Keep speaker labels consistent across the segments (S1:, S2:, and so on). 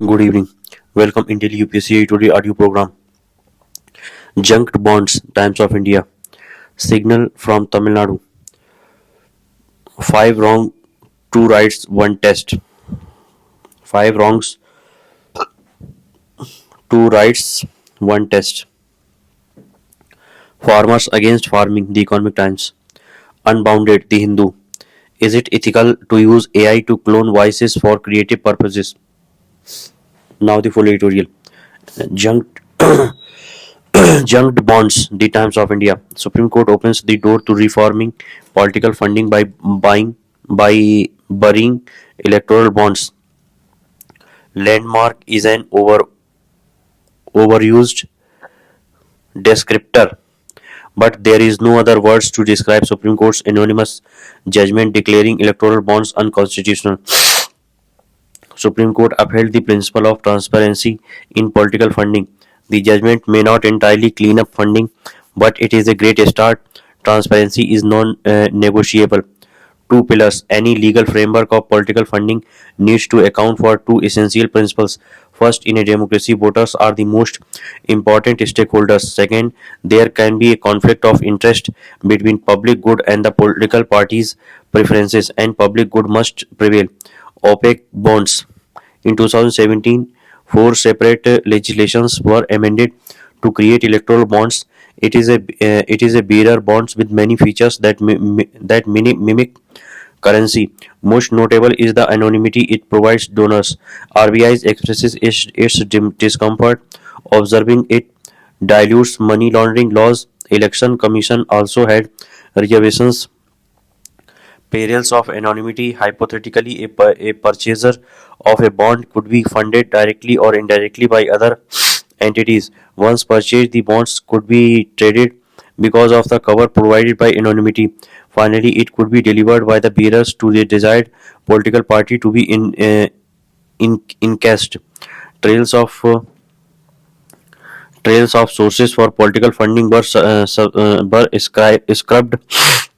S1: Good evening. Welcome in Daily UPSC Editorial audio program. Junked bonds, Times of India. Signal from Tamil Nadu. Five wrong, two rights, one test. Five wrongs, two rights, one test. Farmers against farming, The Economic Times. Unbounded, The Hindu. Is it ethical to use AI to clone voices for creative purposes? Now the full editorial. Junked Junked bonds, The Times of India. Supreme Court opens the door to reforming political funding by burying electoral bonds. Landmark is an overused descriptor, but there is no other words to describe Supreme Court's anonymous judgment declaring electoral bonds unconstitutional. Supreme Court upheld the principle of transparency in political funding. The judgment may not entirely clean up funding, but it is a great start. Transparency is non-negotiable. Two pillars. Any legal framework of political funding needs to account for two essential principles. First, in a democracy, voters are the most important stakeholders. Second, there can be a conflict of interest between public good and the political party's preferences, and public good must prevail. Opaque bonds. In 2017, four separate legislations were amended to create electoral bonds. It is a bearer bonds with many features that mimic currency. Most notable is the anonymity it provides donors. RBI expresses its discomfort observing it dilutes money laundering laws. Election Commission also had reservations. Perils of anonymity. Hypothetically, a purchaser of a bond could be funded directly or indirectly by other entities. Once purchased, the bonds could be traded because of the cover provided by anonymity. Finally, it could be delivered by the bearers to the desired political party to be encased. Trails of uh, Trails of sources for political funding were scrubbed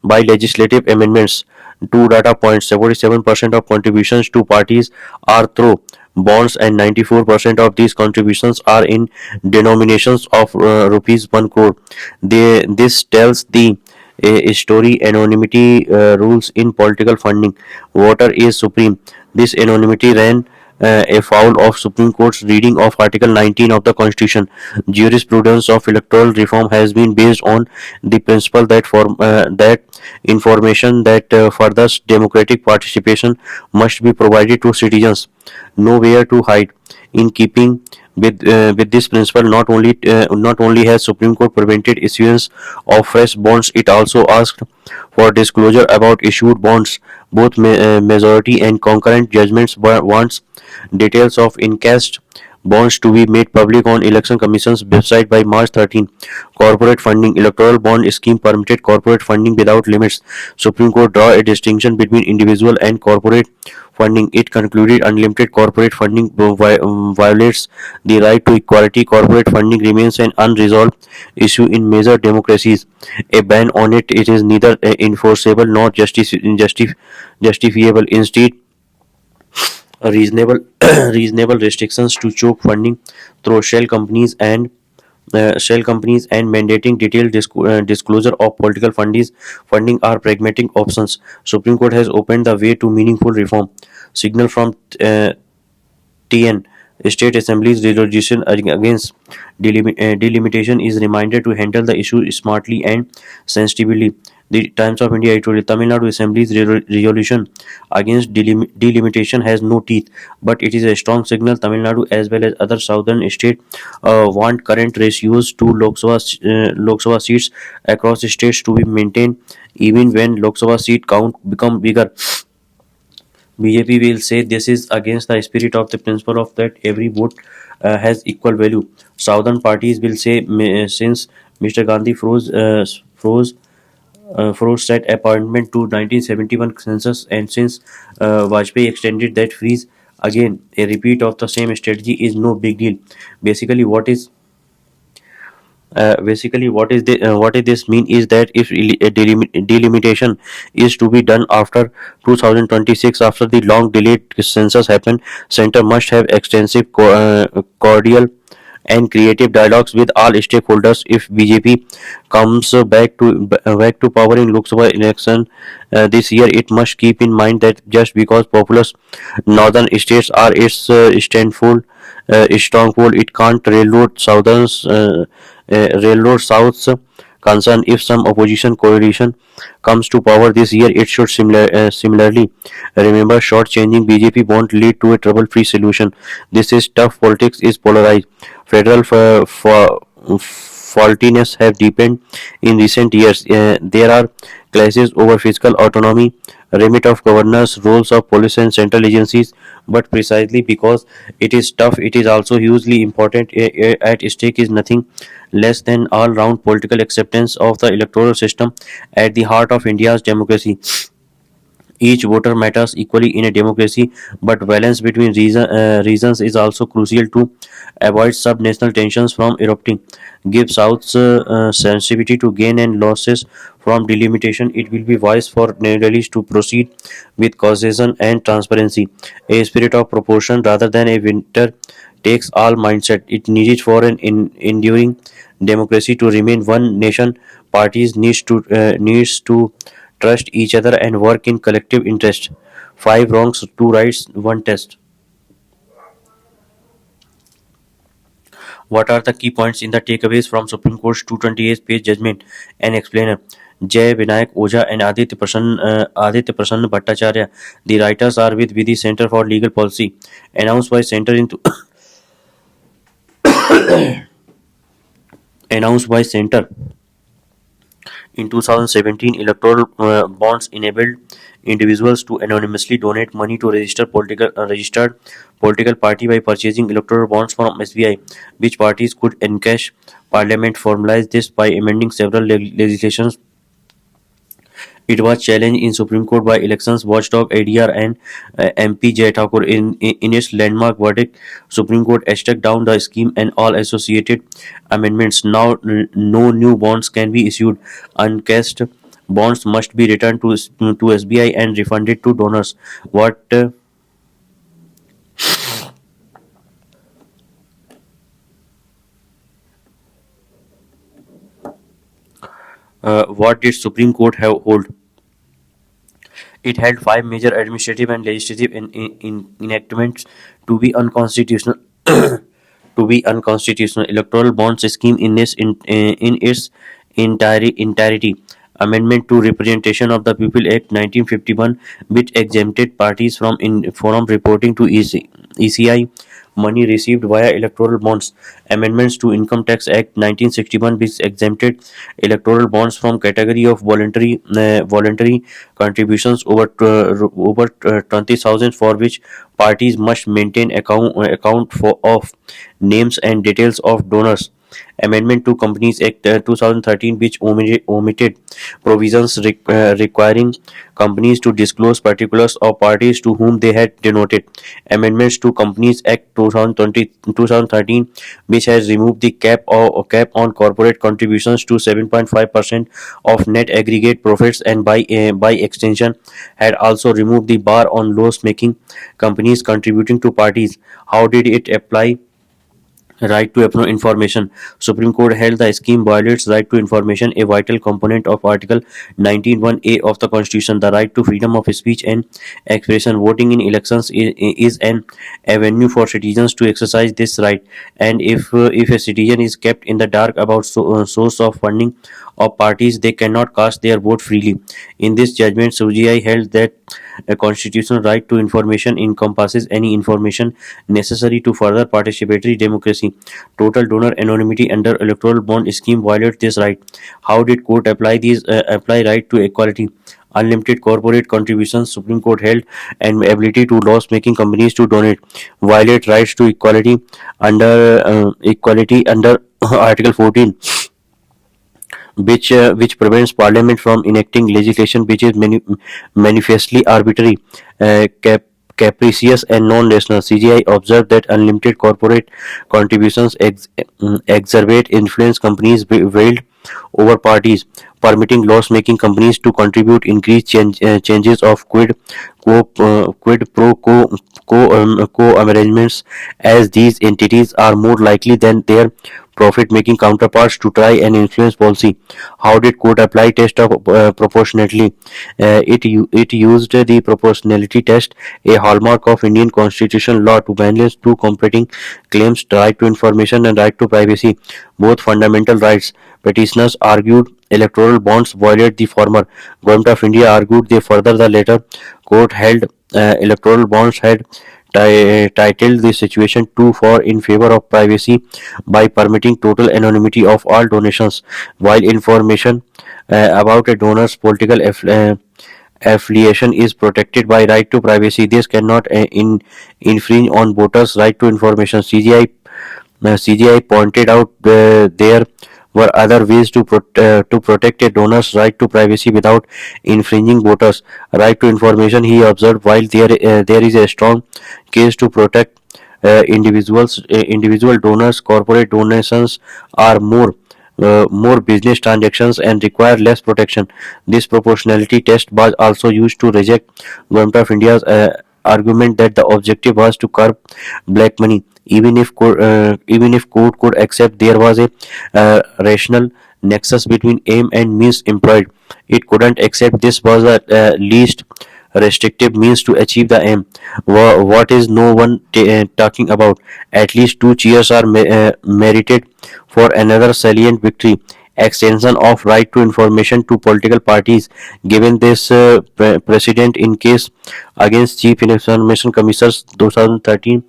S1: by legislative amendments. Two data points: 77% of contributions to parties are through bonds, and 94% of these contributions are in denominations of rupees 1 crore. This tells the story. Anonymity rules in political funding. Voter is supreme. This anonymity ran afoul of Supreme Court's reading of Article 19 of the Constitution. Jurisprudence of electoral reform has been based on the principle that information that furthers democratic participation must be provided to citizens. Nowhere to hide. In keeping with this principle, not only has Supreme Court prevented issuance of fresh bonds, it also asked for disclosure about issued bonds. Both majority and concurrent judgments wants details of encased bonds to be made public on Election Commission's website by March 13. Corporate funding. Electoral bond scheme permitted corporate funding without limits. Supreme Court draw a distinction between individual and corporate funding. It concluded unlimited corporate funding violates the right to equality. Corporate funding remains an unresolved issue in major democracies. A ban on it is neither enforceable nor justifiable. Instead, reasonable reasonable restrictions to choke funding through shell companies and mandating detailed disclosure of political funding are pragmatic options. Supreme Court has opened the way to meaningful reform. Signal from TN. State Assembly's resolution against delimitation is reminded to handle the issue smartly and sensitively. The Times of India editorial. Tamil Nadu Assembly's resolution against delimitation has no teeth, but it is a strong signal. Tamil Nadu, as well as other southern states, want current ratios to Lok Sabha seats across states to be maintained, even when Lok Sabha seat count become bigger. BJP will say this is against the spirit of the principle of that every vote has equal value. Southern parties will say since Mr. Gandhi froze that appointment to 1971 census, and since Vajpayee extended that freeze again, a repeat of the same strategy is no big deal. Basically, Basically, what is this mean is that if delimitation is to be done after 2026, after the long delayed census happened, center must have extensive cordial and creative dialogues with all stakeholders. If BJP comes back to power in Lok Sabha election this year, it must keep in mind that just because populous northern states are its stronghold, it can't railroad South's concern. If some opposition coalition comes to power this year, it should similarly remember short-changing BJP won't lead to a trouble-free solution. This is tough. Politics is polarized. Federal faultiness have deepened in recent years. There are clashes over fiscal autonomy, remit of governors, roles of police and central agencies. But precisely because it is tough, it is also hugely important. At stake is nothing less than all-round political acceptance of the electoral system at the heart of India's democracy. Each voter matters equally in a democracy, but balance between reasons is also crucial to avoid sub-national tensions from erupting. Give South's sensitivity to gain and losses from delimitation. It will be wise for Neolithics to proceed with caution and transparency, a spirit of proportion rather than a winter takes all mindset. It needed for an enduring democracy to remain one nation. Parties needs to trust each other and work in collective interest. Five wrongs, two rights, one test. What are the key points in the takeaways from Supreme Court's 228-page judgment? An explainer. Jay Vinayak Oja and Aditya Prasanna Bhattacharya. The writers are with the Center for Legal Policy. Announced by Center into announced by Center in 2017, electoral bonds enabled individuals to anonymously donate money to registered political party by purchasing electoral bonds from SBI, which parties could encash. Parliament formalized this by amending several legislations. It was challenged in Supreme Court by elections watchdog ADR and MP Jay Thakur. In its landmark verdict, Supreme Court struck down the scheme and all associated amendments. Now, no new bonds can be issued. Uncashed bonds must be returned to SBI and refunded to donors. What did Supreme Court have hold? It held five major administrative and legislative enactments to be unconstitutional. To be unconstitutional. Electoral bonds scheme in its entirety. Amendment to Representation of the People Act 1951, which exempted parties from reporting to ECI money received via electoral bonds. Amendments to Income Tax Act 1961, which exempted electoral bonds from category of voluntary contributions over 20,000, for which parties must maintain account for of names and details of donors. Amendment to Companies Act 2013, which omitted provisions requiring companies to disclose particulars of parties to whom they had donated. Amendments to Companies Act 2013, which has removed the cap on corporate contributions to 7.5% of net aggregate profits, and by extension had also removed the bar on loss-making companies contributing to parties. How did it apply right to information? Supreme Court held the scheme violates right to information, a vital component of Article 19(1)(a) of the Constitution. The right to freedom of speech and expression. Voting in elections is an avenue for citizens to exercise this right, and if a citizen is kept in the dark about source of funding of parties, they cannot cast their vote freely. In this judgment, CJI held that a constitutional right to information encompasses any information necessary to further participatory democracy. Total donor anonymity under electoral bond scheme violates this right. How did court apply right to equality? Unlimited corporate contributions, Supreme Court held, and ability to loss-making companies to donate violate rights to equality under Article 14, which prevents Parliament from enacting legislation which is manifestly arbitrary. capricious and non-rational. CGI observed that unlimited corporate contributions exacerbate influence companies wield over parties, permitting loss-making companies to contribute increased changes of quid pro quo arrangements, as these entities are more likely than their profit-making counterparts to try and influence policy. How did court apply test of proportionality? It used the proportionality test, a hallmark of Indian constitutional law, to balance two competing claims: right to information and right to privacy, both fundamental rights. Petitioners argued electoral bonds violate the former. Government of India argued they further the latter. Court held electoral bonds had titled the situation too far in favor of privacy by permitting total anonymity of all donations, while information about a donor's political affiliation is protected by right to privacy. This cannot infringe on voters' right to information. CGI pointed out there were other ways to protect a donor's right to privacy without infringing voters' right to information. He observed while there is a strong case to protect individual donors, corporate donations are more business transactions and require less protection. This proportionality test was also used to reject Government of India's argument that the objective was to curb black money. Even if court could accept there was a rational nexus between aim and means employed, it couldn't accept this was the least restrictive means to achieve the aim. What is no one talking about? At least two cheers are merited for another salient victory: extension of right to information to political parties. Given this precedent in case against Chief Information Commissioner's 2013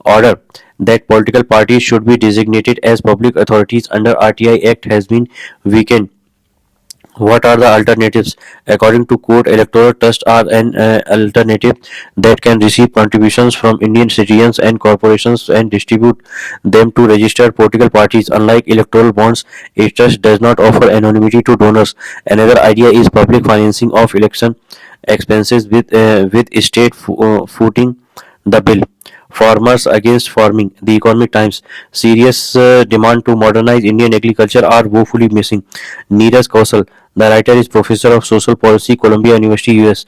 S1: order that political parties should be designated as public authorities under RTI Act has been weakened. What are the alternatives? According to court, electoral trusts are an alternative that can receive contributions from Indian citizens and corporations and distribute them to registered political parties. Unlike electoral bonds, a trust does not offer anonymity to donors. Another idea is public financing of election expenses with state footing the bill. Farmers against farming. The Economic Times. Serious demand to modernize Indian agriculture are woefully missing. Neeraj Kaushal. The writer is professor of social policy, Columbia University, US.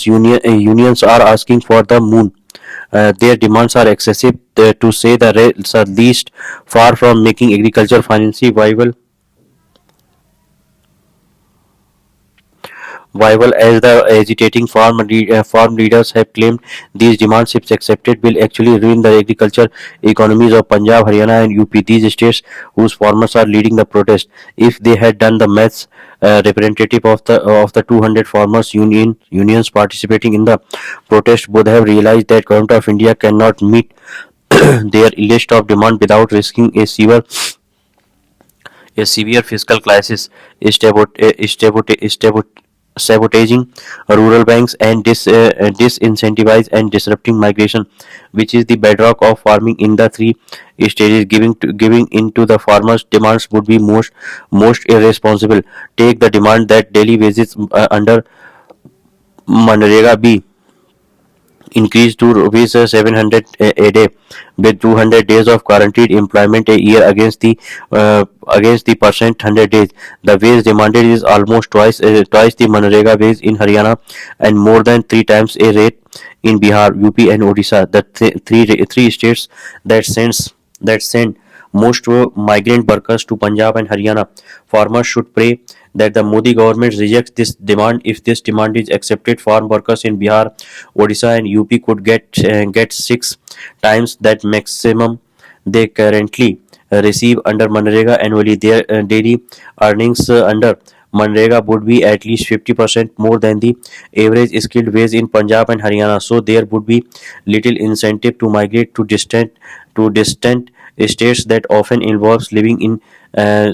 S1: Unions are asking for the moon. Their demands are excessive, to say the least, far from making agriculture financially viable as the agitating farm leaders have claimed. These demands, if accepted, will actually ruin the agriculture economies of Punjab, Haryana, and UP. These states, whose farmers are leading the protest, if they had done the maths, representative of the 200 farmers unions participating in the protest would have realized that Government of India cannot meet their list of demand without risking a severe fiscal crisis, sabotaging rural banks, and disincentivize and disrupting migration, which is the bedrock of farming in the three stages. Giving into the farmers' demands would be most irresponsible. Take the demand that daily wages under Manrega be increased to rupees 700 a day, with 200 days of guaranteed employment a year against the percent 100 days. The wage demanded is almost twice the Manrega wage in Haryana and more than three times a rate in Bihar, UP, and Odisha. The three states that send most migrant workers to Punjab and Haryana. Farmers should pray that the Modi government rejects this demand. If this demand is accepted, farm workers in Bihar, Odisha, and UP could get six times that maximum they currently receive under Manrega annually. Their daily earnings under Manrega would be at least 50% more than the average skilled wage in Punjab and Haryana. So there would be little incentive to migrate to distant states that often involves living in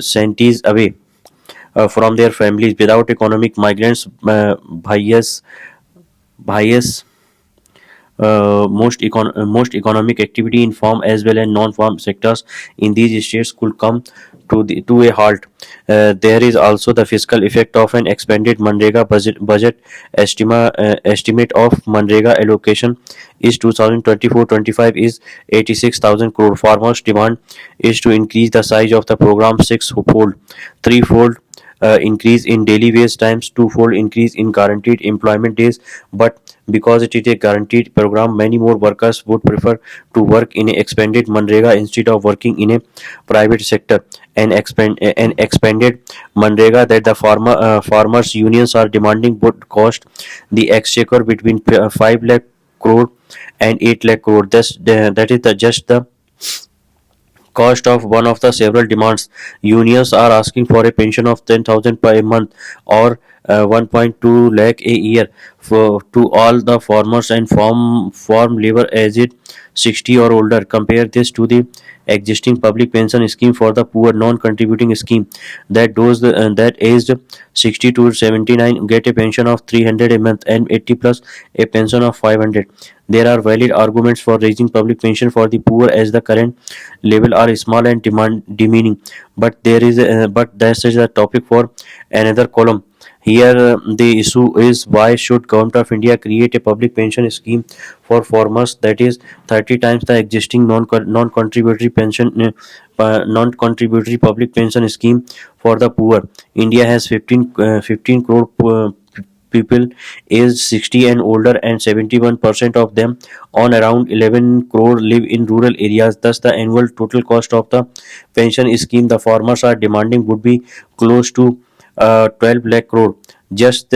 S1: centuries away from their families. Without economic migrants, bias most economic activity in farm as well as non-farm sectors in these states could come to a halt. There is also the fiscal effect of an expanded Manrega budget estimate of Manrega allocation is 2024-25 is 86,000 crore. Farmers' demand is to increase the size of the program six-fold, threefold increase in daily wage times, twofold increase in guaranteed employment days. But because it is a guaranteed program, many more workers would prefer to work in a expanded Manrega instead of working in a private sector. An expanded Manrega that the farmers unions are demanding would cost the exchequer between 5 lakh crore and 8 lakh crore. That is just the cost of one of the several demands. Unions are asking for a pension of 10,000 per month or 1.2 lakh a year for to all the farmers and farm labor aged 60 or older. Compare this to the existing public pension scheme for the poor non-contributing scheme that aged 60 to 79 get a pension of 300 a month and 80 plus a pension of 500. There are valid arguments for raising public pension for the poor as the current level are small and demeaning. But that's a topic for another column. Here, the issue is why should Government of India create a public pension scheme for farmers that is 30 times the existing non-contributory non-contributory public pension scheme for the poor. India has 15 crore people aged 60 and older, and 71% of them, on around 11 crore, live in rural areas. Thus, the annual total cost of the pension scheme the farmers are demanding would be close to 12 lakh crore. Just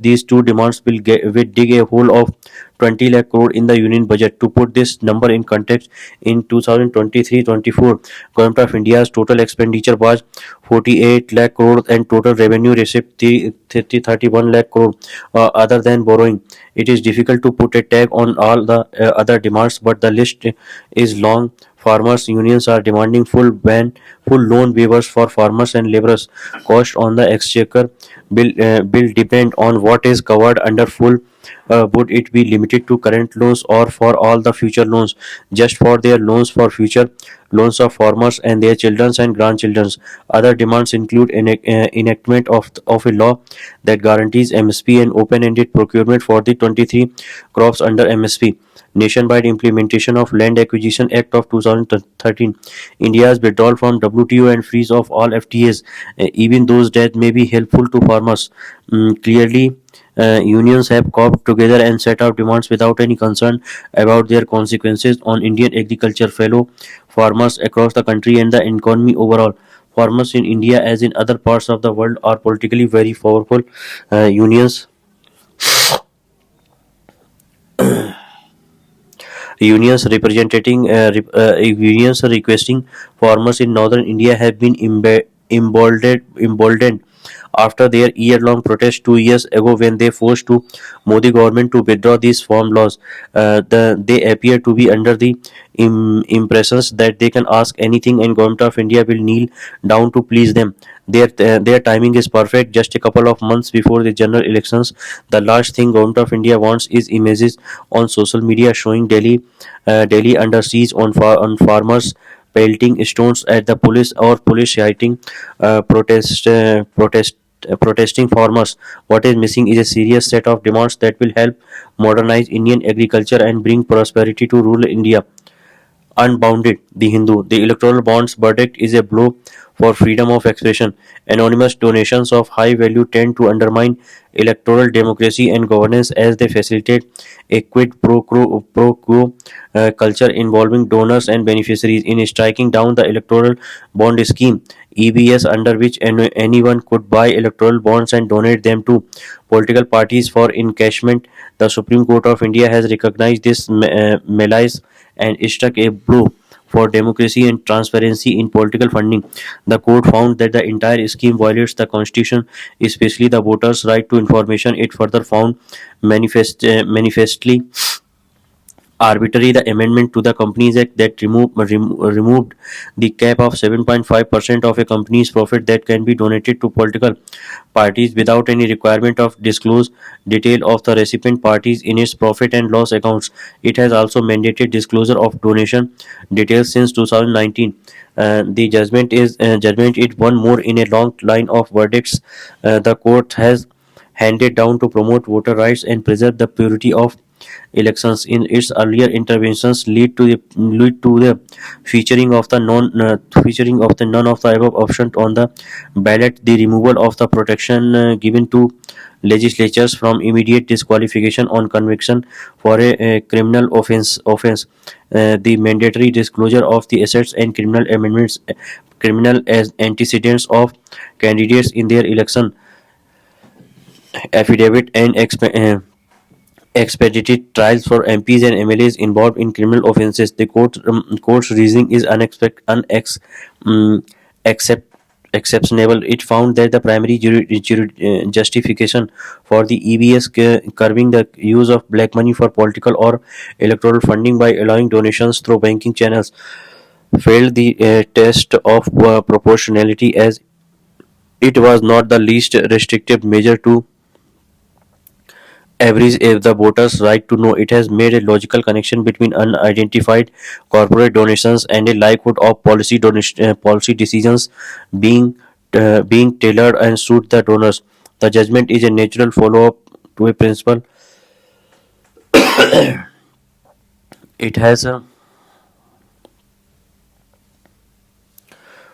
S1: these two demands will dig a hole of 20 lakh crore in the union budget. To put this number in context, in 2023-24, Government of India's total expenditure was 48 lakh crore and total revenue received 31 lakh crore. Other than borrowing, it is difficult to put a tag on all the other demands, but the list is long. Farmers unions are demanding full loan waivers for farmers and laborers. Cost on the exchequer bill depend on what is covered under full. Would it be limited to current loans or for all the future loans? Just for their loans for future loans of farmers and their children and grandchildren. Other demands include enactment of a law that guarantees MSP and open-ended procurement for the 23 crops under MSP. Nationwide implementation of Land Acquisition Act of 2013. India's withdrawal from WTO and freeze of all FTAs, even those that may be helpful to farmers. Clearly, unions have cobbled together and set out demands without any concern about their consequences on Indian agriculture, fellow farmers across the country, and the economy overall. Farmers in India, as in other parts of the world, are politically very powerful. Unions Unions representing unions requesting farmers in northern India have been emboldened after their year-long protest 2 years ago when they forced to Modi government to withdraw these farm laws. They appear to be under the impressions that they can ask anything and Government of India will kneel down to please them. Their timing is perfect. Just a couple of months before the general elections, the last thing Government of India wants is images on social media showing Delhi under siege on farmers pelting stones at the police or police shouting protesting farmers. What is missing is a serious set of demands that will help modernize Indian agriculture and bring prosperity to rural India. Unbounded, The Hindu. The electoral bonds verdict is a blow for freedom of expression. Anonymous donations of high value tend to undermine electoral democracy and governance as they facilitate a quid pro quo culture involving donors and beneficiaries. In striking down the electoral bond scheme, EBS, under which anyone could buy electoral bonds and donate them to political parties for encashment, the Supreme Court of India has recognized this malice and struck a blow for democracy and transparency in political funding. The court found that the entire scheme violates the constitution, especially the voters' right to information. It further found manifestly arbitrary. The amendment to the Companies Act that removed the cap of 7.5% of a company's profit that can be donated to political parties without any requirement of disclose detail of the recipient parties in its profit and loss accounts. It has also mandated disclosure of donation details since 2019. The judgment is one more in a long line of verdicts the court has handed down to promote voter rights and preserve the purity of elections. In its earlier interventions, lead to the featuring of the none of the above option on the ballot, the removal of the protection given to legislatures from immediate disqualification on conviction for a criminal offense, the mandatory disclosure of the assets and criminal as antecedents of candidates in their election affidavit, and expedited trials for MPs and MLAs involved in criminal offences. The court's reasoning is accept, exceptionable. It found that the primary justification for the EBS curbing the use of black money for political or electoral funding by allowing donations through banking channels failed the test of proportionality, as it was not the least restrictive measure to average the voters' right to know. It has made a logical connection between unidentified corporate donations and a likelihood of policy decisions being tailored and suit the donors. The judgment is a natural follow-up to a principle. It has a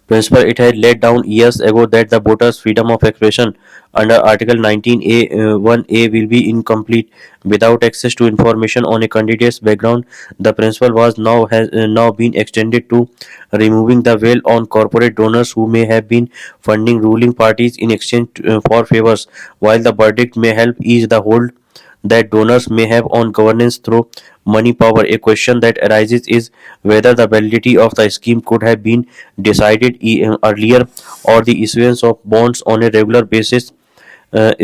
S1: principle it had laid down years ago that the voters' freedom of expression under Article 19A 1A will be incomplete without access to information on a candidate's background. The principle was now been extended to removing the veil on corporate donors who may have been funding ruling parties in exchange for favors. While the verdict may help ease the hold that donors may have on governance through money power, a question that arises is whether the validity of the scheme could have been decided earlier, or the issuance of bonds on a regular basis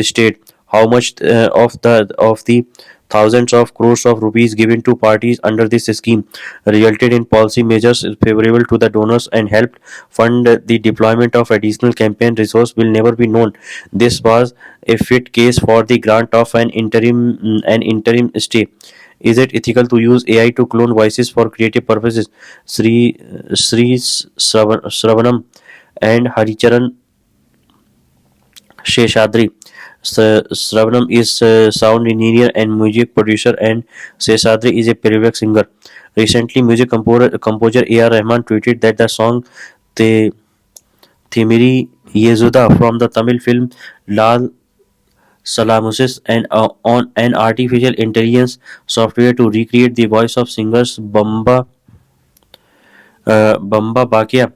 S1: state how much of the thousands of crores of rupees given to parties under this scheme resulted in policy measures favorable to the donors and helped fund the deployment of additional campaign resource will never be known. This was a fit case for the grant of an interim stay. Is it ethical to use AI to clone voices for creative purposes? Sri Sravanam and Haricharan Sheshadri. Sravanam is a sound engineer and music producer, and Sheshadri is a playback singer. Recently, composer A.R. Rahman tweeted that the song "The Thimiri Yezuda" from the Tamil film Lal Salamusis and on an artificial intelligence software to recreate the voice of singers Bamba Bakia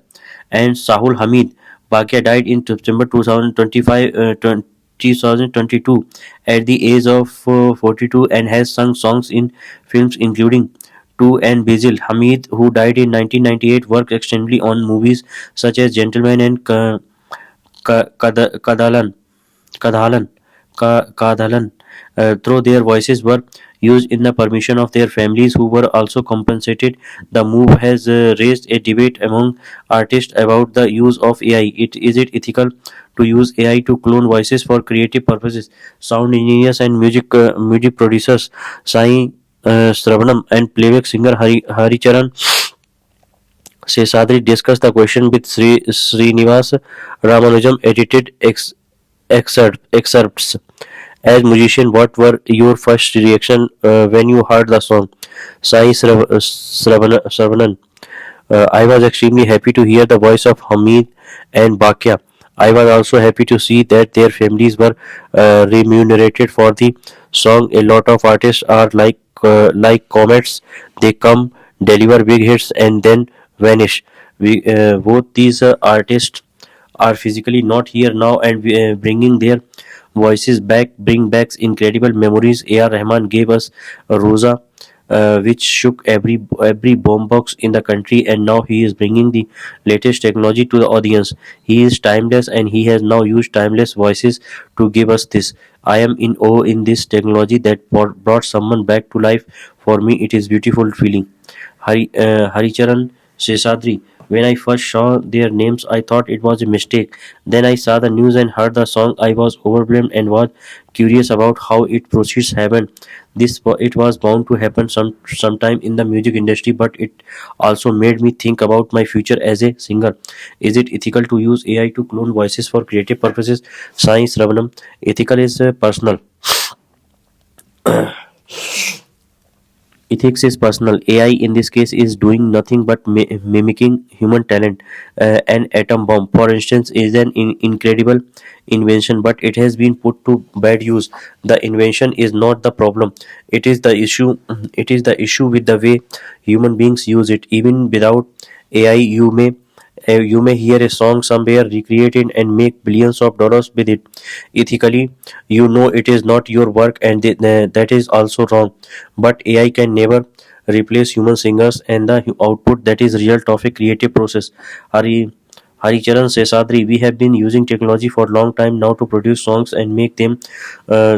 S1: and Sahul Hamid. Bakia died in September 2022 at the age of 42 and has sung songs in films including Two and Basil. Hamid, who died in 1998, worked extensively on movies such as Gentleman and Kadalan. Kadhalan, Kadhalan, through their voices were used in the permission of their families who were also compensated. The move has raised a debate among artists about the use of AI. Is it ethical to use AI to clone voices for creative purposes? Sound engineers and music producers Sai Sravanam and playback singer Haricharan Sesadri discussed the question with Srinivas Ramanujam edited excerpts. As musician, what were your first reaction when you heard the song? Sai Sravanan. I was extremely happy to hear the voice of Hamid and Bakya. I was also happy to see that their families were remunerated for the song. A lot of artists are like comets; they come, deliver big hits, and then vanish. Both these artists are physically not here now, and bringing their voices back bring back incredible memories. A.R. Rahman gave us Rosa which shook every bomb box in the country. And now he is bringing the latest technology to the audience. He is timeless, and he has now used timeless voices to give us this. I am in awe in this technology that brought someone back to life. For me, it is beautiful feeling. Haricharan Shesadri. When I first saw their names, I thought it was a mistake. Then I saw the news and heard the song. I was overwhelmed and was curious about how it proceeds happen. It was bound to happen sometime in the music industry, but it also made me think about my future as a singer. Is it ethical to use AI to clone voices for creative purposes? Science Ravanam. Ethical is personal. Ethics is personal. AI in this case is doing nothing but mimicking human talent. An atom bomb, for instance, is an incredible invention, but it has been put to bad use. The invention is not the problem. It is the issue. It is the issue with the way human beings use it. Even without AI, you may hear a song somewhere, recreate it, and make billions of dollars with it. Ethically, you know it is not your work, and that is also wrong. But AI can never replace human singers and the output that is result of a creative process. Hari Haricharan Sesadri, we have been using technology for a long time now to produce songs and make them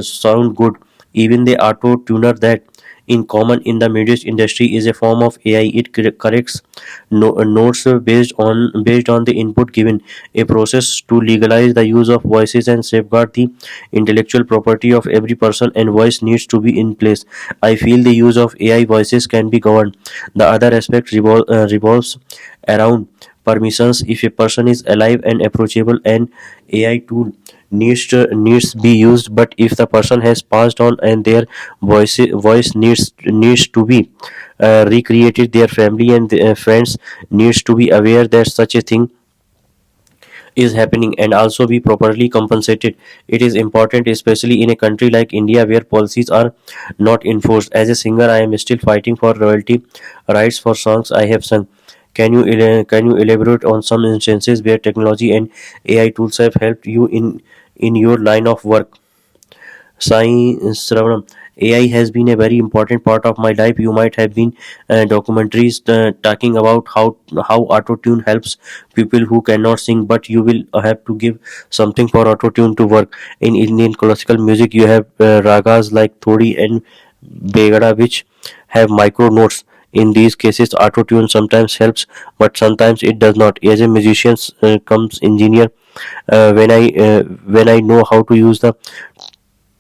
S1: sound good. Even the auto tuner that in common in the music industry is a form of AI. It corrects notes based on the input given, a process to legalize the use of voices and safeguard the intellectual property of every person and voice needs to be in place. I feel the use of AI voices can be governed. The other aspect revolves around permissions. If a person is alive and approachable, an AI tool needs be used, but if the person has passed on and their voice needs to be recreated, their family and friends needs to be aware that such a thing is happening and also be properly compensated. It is important, especially in a country like India where policies are not enforced. As a singer, I am still fighting for royalty rights for songs I have sung. Can you elaborate on some instances where technology and AI tools have helped you in your line of work? Sai Sravanam. AI has been a very important part of my life. You might have been documentaries talking about how auto tune helps people who cannot sing, but you will have to give something for auto tune to work. In Indian classical music, you have ragas like Thodi and Begada, which have micro notes. In these cases, auto tune sometimes helps, but sometimes it does not. As a musician, comes engineer. When I know how to use the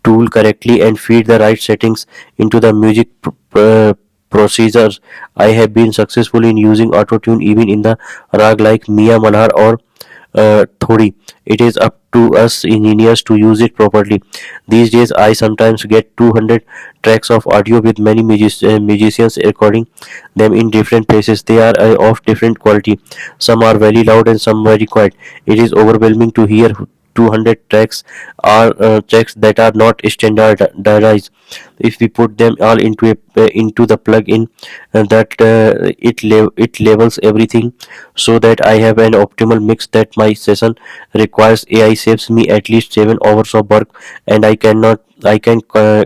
S1: tool correctly and feed the right settings into the music procedures. I have been successful in using autotune even in the rag like Mia Malhar or Thodi. It is up to us engineers to use it properly. These days, I sometimes get 200 tracks of audio with many musicians recording them in different places. They are of different quality. Some are very loud and some very quiet. It is overwhelming to hear 200 tracks that are not standardized. If we put them all into the plug-in, it levels everything so that I have an optimal mix that my session requires. AI saves me at least 7 hours of work, and I can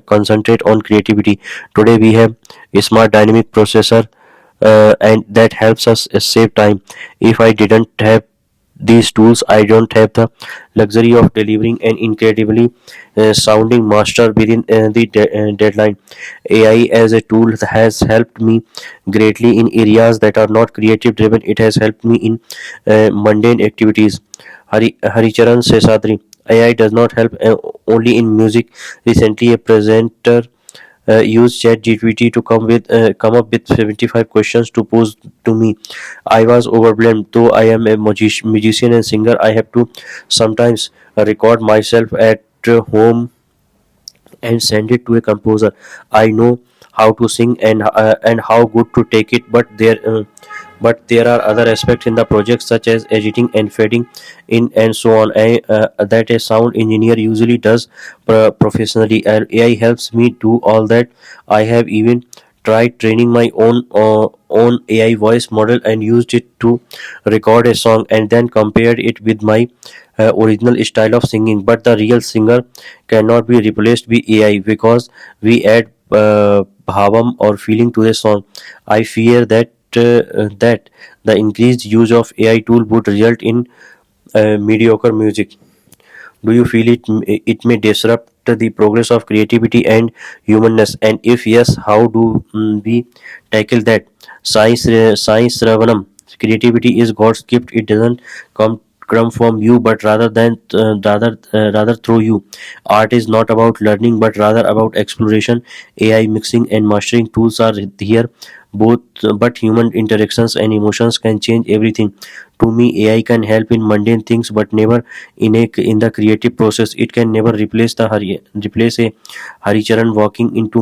S1: concentrate on creativity. Today we have a smart dynamic processor, and that helps us save time. If I didn't have these tools, I don't have the luxury of delivering an incredibly sounding master within the deadline. AI as a tool has helped me greatly in areas that are not creative driven. It has helped me in mundane activities. Haricharan Sesadri. AI does not help only in music. Recently, a presenter used ChatGPT to come up with 75 questions to pose to me. I was overwhelmed. Though I am a musician and singer, I have to sometimes record myself at home and send it to a composer. I know how to sing and how good to take it, but there are other aspects in the project such as editing and fading in and so on, that a sound engineer usually does professionally. And AI helps me do all that. I have even tried training my own AI voice model and used it to record a song and then compared it with my original style of singing. But the real singer cannot be replaced by AI because we add bhavam or feeling to the song. I fear that the increased use of AI tool would result in mediocre music. Do you feel it may disrupt the progress of creativity and humanness? And if yes, how do we tackle that? Science Ravanam. Creativity is God's gift. It doesn't come from you, but rather through you. Art is not about learning, but rather about exploration. AI mixing and mastering tools are here, both, but human interactions and emotions can change everything. To me, AI can help in mundane things, but never in the creative process. It can never replace a Haricharan walking into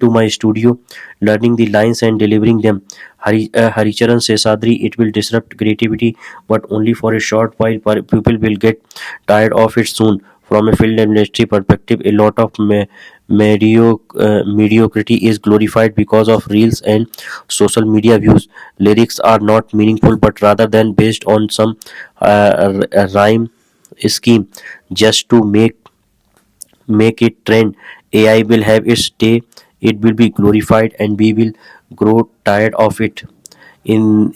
S1: my studio, learning the lines and delivering them. Haricharan Sesadri, it will disrupt creativity, but only for a short while. People will get tired of it soon. From a film industry perspective, a lot of mediocrity is glorified because of reels and social media views. Lyrics are not meaningful, but rather than based on some rhyme scheme just to make it trend. AI will have its day. It will be glorified, and we will grow tired of it. In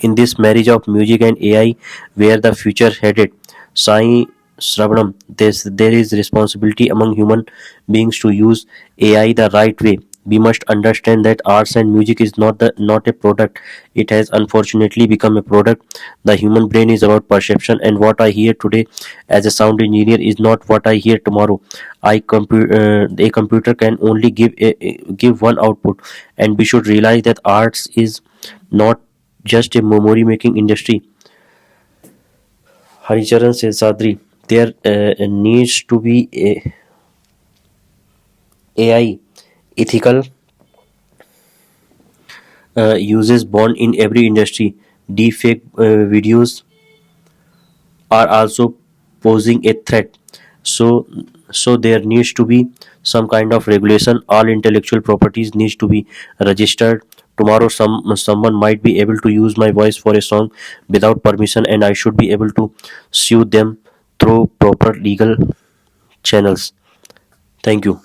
S1: this marriage of music and AI, where the future headed, Sai Sravanam, there is responsibility among human beings to use AI the right way. We must understand that arts and music is not a product. It has unfortunately become a product. The human brain is about perception, and what I hear today as a sound engineer is not what I hear tomorrow. A computer can only give one output, and we should realize that arts is not just a memory making industry. Haricharan Sadri, there needs to be a AI ethical uses born in every industry. Deepfake videos are also posing a threat. So, so there needs to be some kind of regulation. All intellectual properties needs to be registered. Tomorrow, someone might be able to use my voice for a song without permission, and I should be able to sue them through proper legal channels. Thank you.